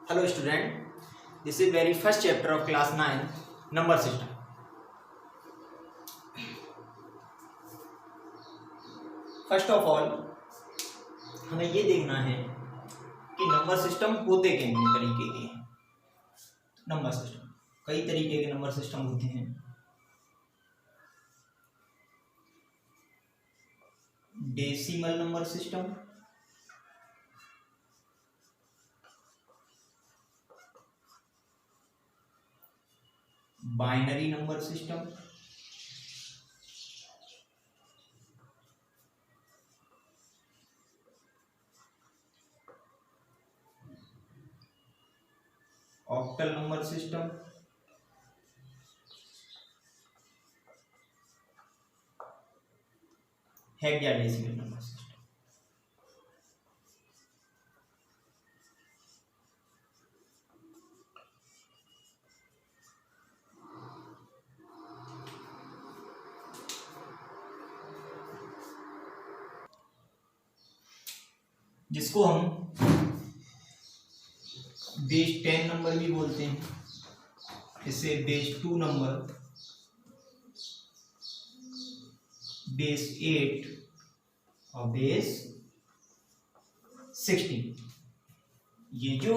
Hello student, this is very first chapter of class 9 number system. First of all हमें ये देखना है कि नंबर सिस्टम होते कितने तरीके के हैं। नंबर सिस्टम कई तरीके के नंबर सिस्टम होते हैं। Decimal number system, binary number system, octal number system, hexadecimal number system. जिसको हम बेस 10 नंबर भी बोलते हैं, इसे बेस 2 नंबर, बेस 8 और बेस 16। ये जो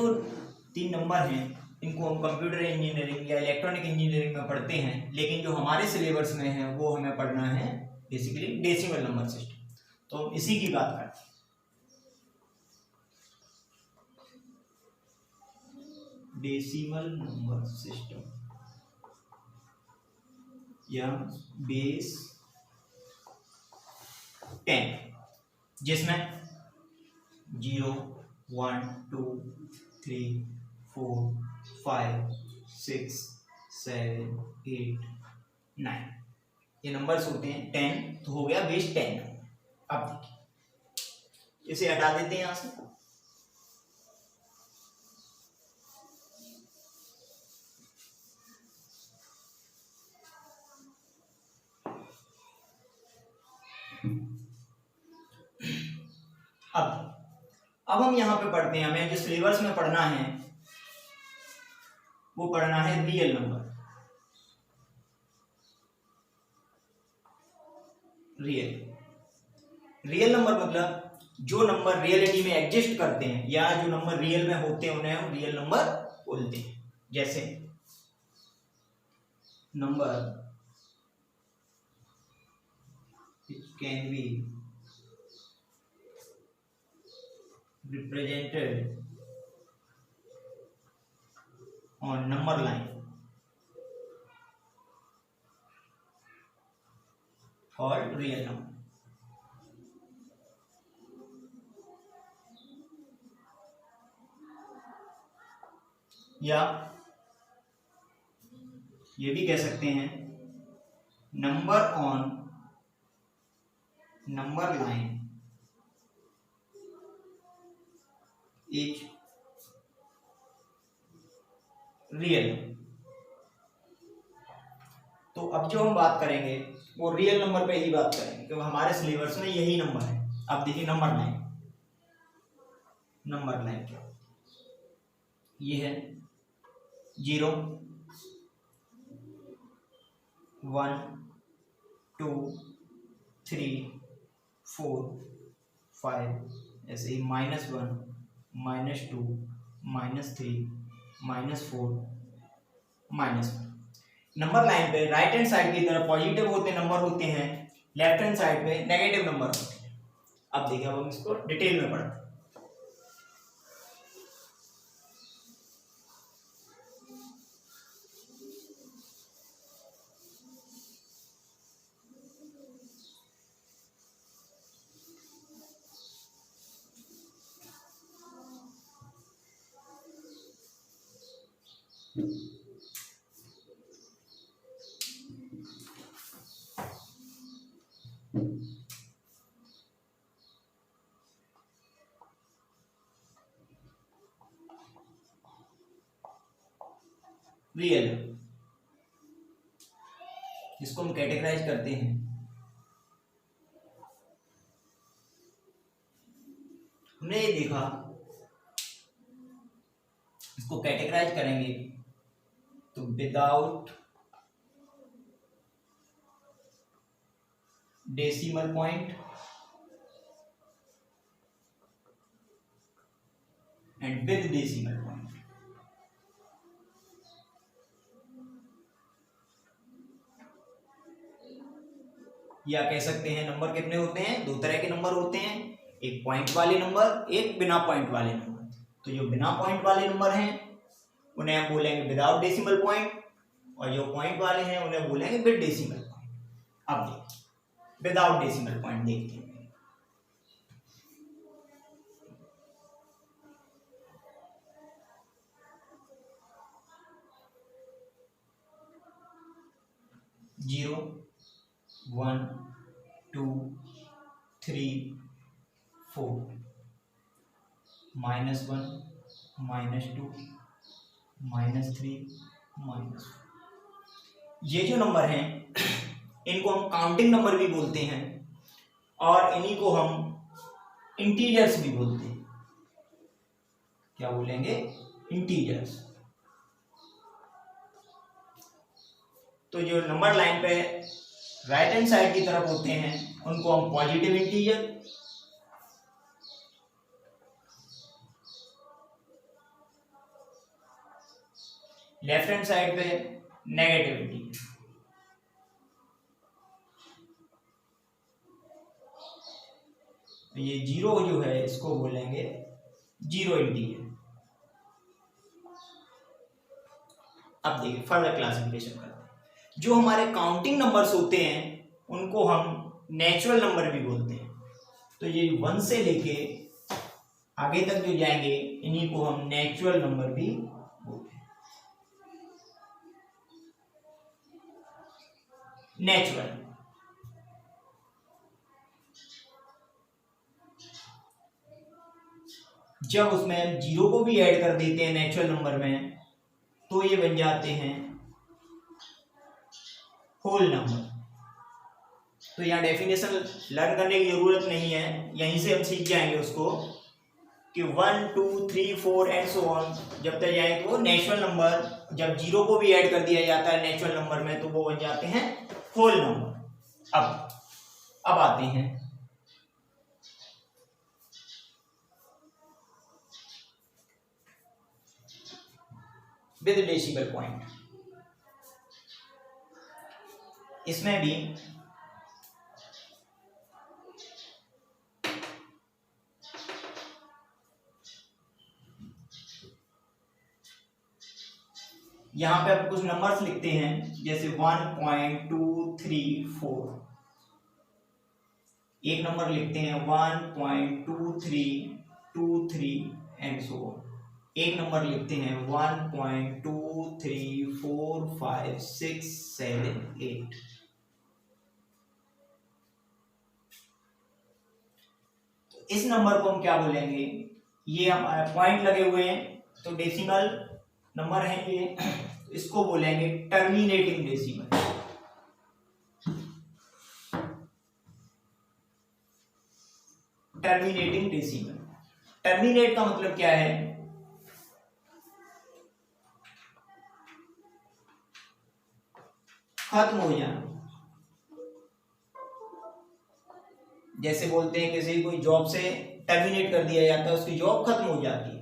3 नंबर हैं इनको हम कंप्यूटर इंजीनियरिंग या इलेक्ट्रॉनिक इंजीनियरिंग में पढ़ते हैं, लेकिन जो हमारे सिलेबस में है वो हमें पढ़ना है बेसिकली डेसिमल नंबर सिस्टम। तो हम इसी की बात करते हैं। डेसिमल नंबर सिस्टम या बेस 10, जिसमें 0, 1, 2, 3, 4, 5, 6, 7, 8, 9 ये नंबर्स होते हैं। 10 तो हो गया बेस 10। अब देखिए इसे हटा देते हैं यहां से। अब हम यहां पे पढ़ते हैं, हमें जो सिलेबस में पढ़ना है वो पढ़ना है रियल नंबर। रियल नंबर मतलब जो नंबर रियलिटी में एग्जिस्ट करते हैं या जो नंबर रियल में होते हैं उन्हें हम रियल नंबर बोलते हैं। जैसे number can be represented on number line called real number। या ये भी कह सकते हैं number on number line is real. तो अब जो हम बात करेंगे वो रियल नंबर पे ही बात करेंगे क्योंकि हमारे सिलेबस में यही नंबर है। अब देखिए नंबर लाइन क्या ये है 0, 1, 2, 3, 4, 5 ऐसे ही -1, -2, -3, -4, -1। नंबर लाइन पे राइट हैंड साइड की तरफ पॉजिटिव होते नंबर होते हैं, लेफ्ट हैंड साइड पे नेगेटिव नंबर होते हैं। अब देखिए अब हम इसको डिटेल में पढ़ते हैं। रियल जिसको हम कैटेगराइज करते हैं, हमने ये देखा इसको कैटेगराइज करेंगे तो without decimal point and with decimal point. या कह सकते हैं नंबर कितने होते हैं, दो तरह के नंबर होते हैं, एक पॉइंट वाले नंबर, एक बिना पॉइंट वाले नंबर। तो जो बिना पॉइंट वाले नंबर हैं उन्हें हम बोलेंगे विदाउट डेसिमल पॉइंट, और जो पॉइंट वाले हैं उन्हें बोलेंगे विद डेसिमल पॉइंट। अब देखिए विदाउट डेसिमल पॉइंट देखते हैं। जीरो, 1 2 3 4, -1 -2 -3 -4। ये जो नंबर हैं इनको हम काउंटिंग नंबर भी बोलते हैं और इन्हीं को हम इंटीजर्स भी बोलते हैं। क्या बोलेंगे, इंटीजर्स। तो जो नंबर लाइन पे राइट हैंड साइड की तरफ होते हैं उनको हम positive integer, left hand side पे नेगेटिव इंटीजर। तो ये जीरो जो है इसको बोलेंगे जीरो इंटीजर। अब देखिए फर्दर क्लासिफिकेशन करते हैं। जो हमारे काउंटिंग नंबर्स होते हैं उनको हम नेचुरल नंबर भी बोलते हैं। तो ये 1 से लेके आगे तक जो जाएंगे इन्हीं को हम नेचुरल नंबर भी बोलते हैं। नेचुरल, जब उसमें हम जीरो को भी ऐड कर देते हैं नेचुरल नंबर में तो ये बन जाते हैं होल नंबर। तो यहाँ डेफिनेशन लर्न करने की जरूरत नहीं है, यहीं से हम सीख जाएंगे उसको कि 1 2 3 4 एंड सो ऑन जब तक जाए तो नेचुरल नंबर, जब जीरो को भी ऐड कर दिया जाता है नेचुरल नंबर में तो वो बन जाते हैं होल नंबर। अब आते हैं विद डेसिमल पॉइंट। इसमें भी यहां पे आप कुछ नंबर्स लिखते हैं जैसे 1.234, एक नंबर लिखते हैं 1.2323 एंड सो ऑन। एक नंबर लिखते हैं 1.2345678। इस नंबर को हम क्या बोलेंगे, ये हमारे पॉइंट लगे हुए हैं तो डेसिमल नंबर है ये, इसको बोलेंगे terminating decimal. Terminating decimal, terminate का मतलब क्या है, खत्म हो जाना। जैसे बोलते हैं किसी कोई जॉब से टर्मिनेट कर दिया जाता है, उसकी जॉब खत्म हो जाती है।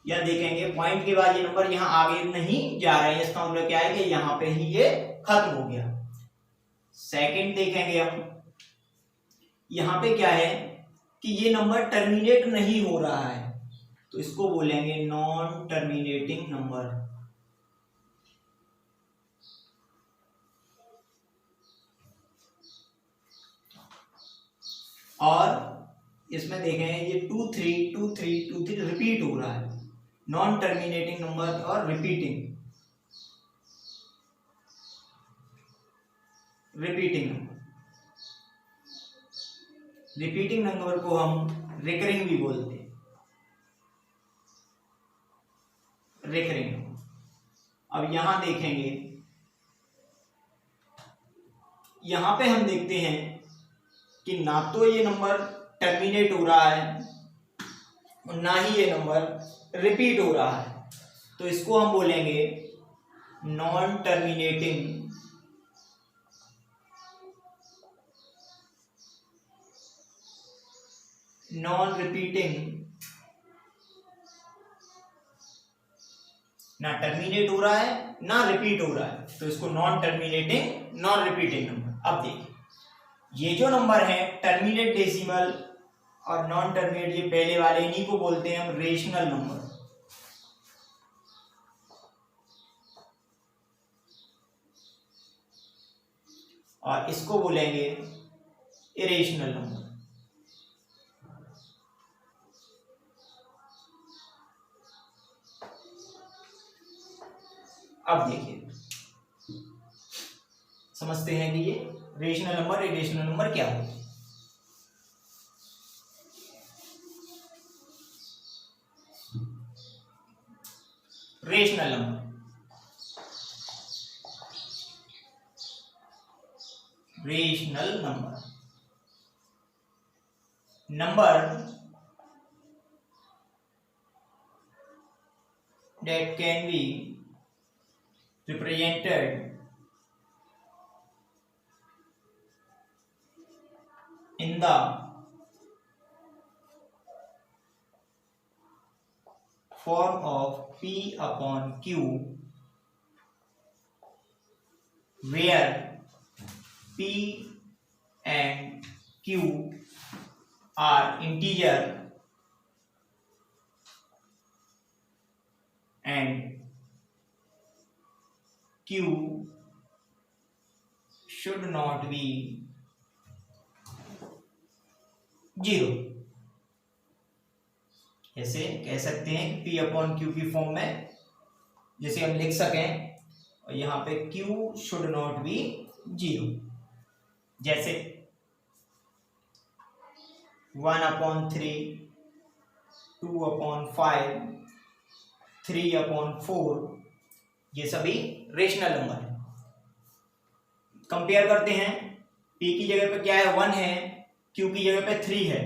या देखेंगे पॉइंट के बाद ये नंबर यहाँ आगे नहीं जा रहा है, इसका मतलब क्या है कि यहाँ पे ही ये खत्म हो गया। सेकंड देखेंगे हम, यहाँ पे क्या है कि ये नंबर टर्मिनेट नहीं हो रहा है तो इसको बोलेंगे नॉन टर्मिनेटिंग नंबर। और इसमें देखें ये 2 3 2 3 2 3 रिपीट हो रहा है, नॉन टर्मिनेटिंग नंबर और रिपीटिंग नंबर। रिपीटिंग नंबर को हम रिकरिंग भी बोलते हैं, रिकरिंग। अब यहां देखेंगे, यहां पे हम देखते हैं कि ना तो ये नंबर टर्मिनेट हो रहा है और ना ही ये नंबर रिपीट हो रहा है। तो इसको हम बोलेंगे नॉन टर्मिनेटिंग नॉन रिपीटिंग, ना टर्मिनेट हो रहा है ना रिपीट हो रहा है, तो इसको non terminating non repeating number. अब देखिए ये जो नंबर है टर्मिनेट डेसिमल और नॉन टर्मिनेट, ये पहले वाले, इन्हीं को बोलते हैं हम रेशनल नंबर, और इसको बोलेंगे इरेशनल नंबर। अब देखिए समझते हैं कि ये रेशनल नंबर इरेशनल नंबर क्या होता है। Rational number, rational number, number that can be represented in the form of P upon Q, where P and Q are integer and Q should not be 0। ऐसे कह सकते हैं कि P upon Q की form में जैसे हम लिख सकें, और यहाँ पे Q शुड नॉट बी 0, जैसे 1/3, 2/5, 3/4, ये सभी रेशनल नंबर है। कंपेयर करते हैं, P की जगह पे क्या है 1 है, Q की जगह पे 3 है,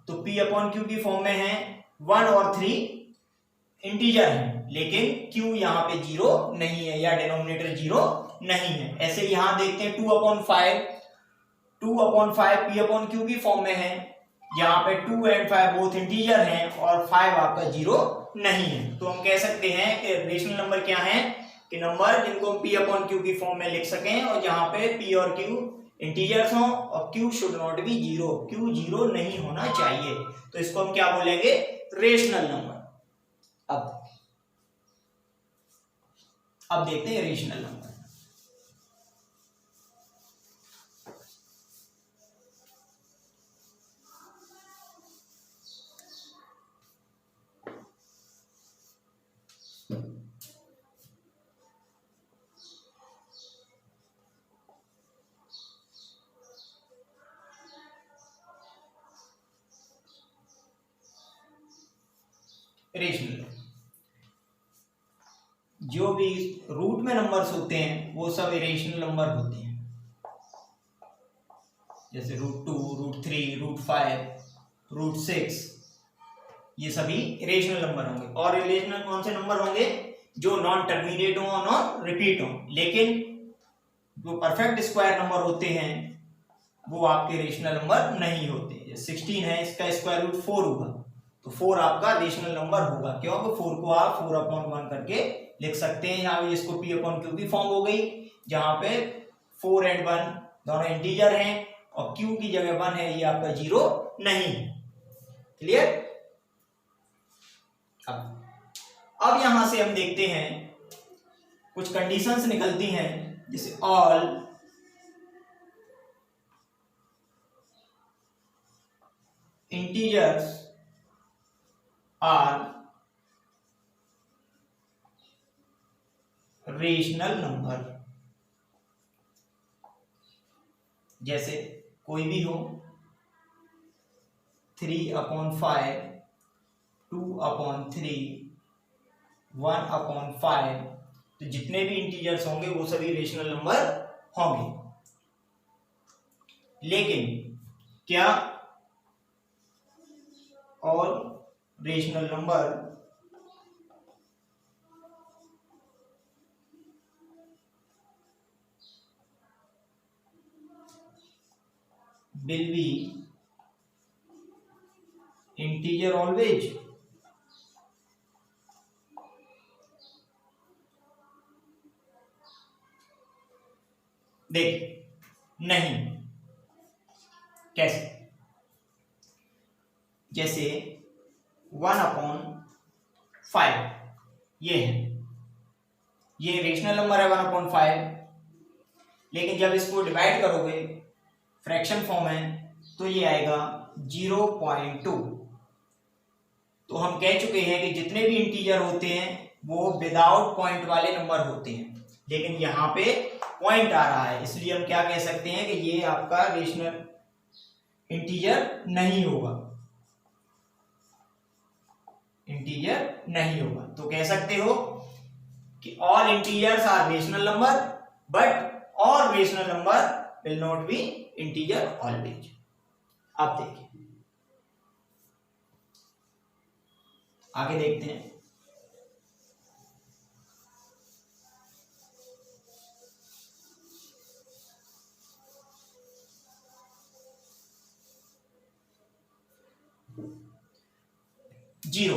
तो P अपॉन Q की फॉर्म में है 1 और 3 इंटीजर है, लेकिन Q यहाँ पे 0 नहीं है या डिनोमिनेटर 0 नहीं है। ऐसे यहाँ देखते हैं 2/5, 2/5 P अपॉन Q की फॉर्म में है, यहाँ पे 2 एंड 5 बोथ इंटीजर हैं और 5 आपका 0 नहीं है। तो हम कह सकते हैं कि रेशनल नंबर क्या है कि नंबर जिनको हम P अपॉन Q की फॉर्म में लिख सकें और जहाँ पे P और Q इंटीजर्स हों और Q should not be 0, Q 0 नहीं होना चाहिए, तो इसको हम क्या बोलेंगे रेशनल नंबर। अब देखते हैं रेशनल नंबर। रेशनल, जो भी रूट में नंबर्स होते हैं वो सब इरेशनल नंबर होते हैं, जैसे √2, √3, √5, √6, ये सभी इरेशनल नंबर होंगे। और इरेशनल कौन से नंबर होंगे? जो नॉन टर्मिनेट हो, नॉन रिपीट हो। लेकिन जो परफेक्ट स्क्वायर नंबर होते हैं वो आपके रेशनल नंबर नहीं होते। 16 है, इसका स्क्वायर रूट 4 होगा, तो 4 आपका रेशनल नंबर होगा। क्योंकि 4 को आप 4/1 करके लिख सकते हैं। यहाँ इसको P अपॉन Q की फॉर्म हो गई, जहां पे 4 एंड 1 दोनों इंटीजर हैं और Q की जगह 1 है, ये आपका 0 नहीं। क्लियर? अब यहां से हम देखते हैं कुछ कंडीशंस निकलती हैं, जैसे all integers are rational number. जैसे कोई भी हो 3/5, 2/3, 1/5, तो जितने भी इंटीजर्स होंगे वो सभी रेशनल नंबर होंगे। लेकिन क्या all rational number will be integer always? देखिए, नहीं। कैसे? जैसे 1/5 ये है, ये रेशनल नंबर है 1/5, लेकिन जब इसको डिवाइड करोगे फ्रैक्शन फॉर्म है तो ये आएगा 0.2। तो हम कह चुके हैं कि जितने भी इंटीजर होते हैं वो विदाउट पॉइंट वाले नंबर होते हैं, लेकिन यहाँ पे पॉइंट आ रहा है, इसलिए हम क्या कह सकते हैं कि ये आपका रेशनल इंटीजर नहीं होगा, इंटीजर नहीं होगा। तो कह सकते हो कि all integers are rational number but all rational number will not be integer always. अब देखिए, आगे देखते हैं। जीरो,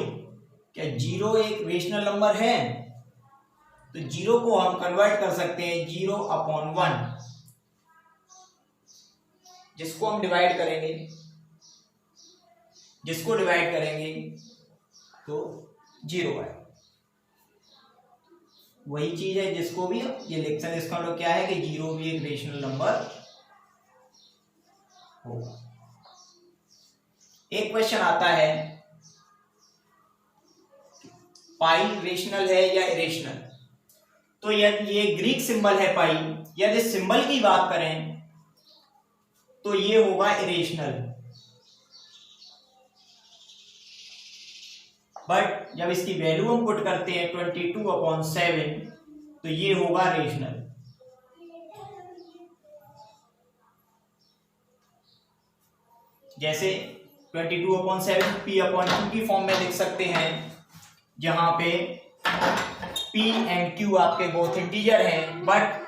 क्या जीरो एक रेशनल नंबर है? तो जीरो को हम कन्वर्ट कर सकते हैं 0/1, जिसको हम डिवाइड करेंगे, जिसको डिवाइड करेंगे तो 0 आएगा। वही चीज है जिसको भी ये लिख सकते, इसका मतलब क्या है कि जीरो भी एक रेशनल नंबर होगा। एक क्वेश्चन आता है पाई रेशनल है या इरेशनल? तो यदि ये ग्रीक सिंबल है पाई, यदि सिंबल की बात करें तो ये होगा इरेशनल, बट जब इसकी वैल्यू हम पुट करते हैं 22/7 तो ये होगा रेशनल। जैसे 22/7 p/q की फॉर्म में लिख सकते हैं, जहां पे p एंड q आपके बोथ इंटीजर हैं, बट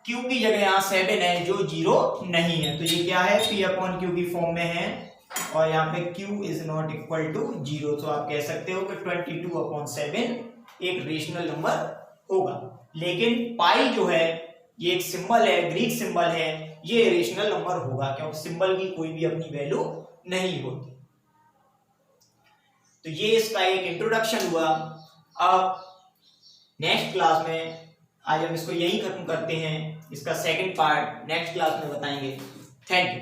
q की जगह यहां 7 है जो 0 नहीं है, तो ये क्या है, p/q की फॉर्म में है, और यहाँ पे q is not equal to 0। तो आप कह सकते हो कि 22/7 एक रेशनल नंबर होगा। लेकिन पाई जो है ये एक सिंबल है, ग्रीक सिंबल है, ये रेशनल नंबर होगा क्योंकि सिंबल की कोई भी अपनी वैल्यू नहीं होती। तो ये इसका एक इंट्रोडक्शन हुआ। अब नेक्स्ट क्लास में आज हम इसको यही खत्म करते हैं, इसका सेकंड पार्ट नेक्स्ट क्लास में बताएंगे। Thank you.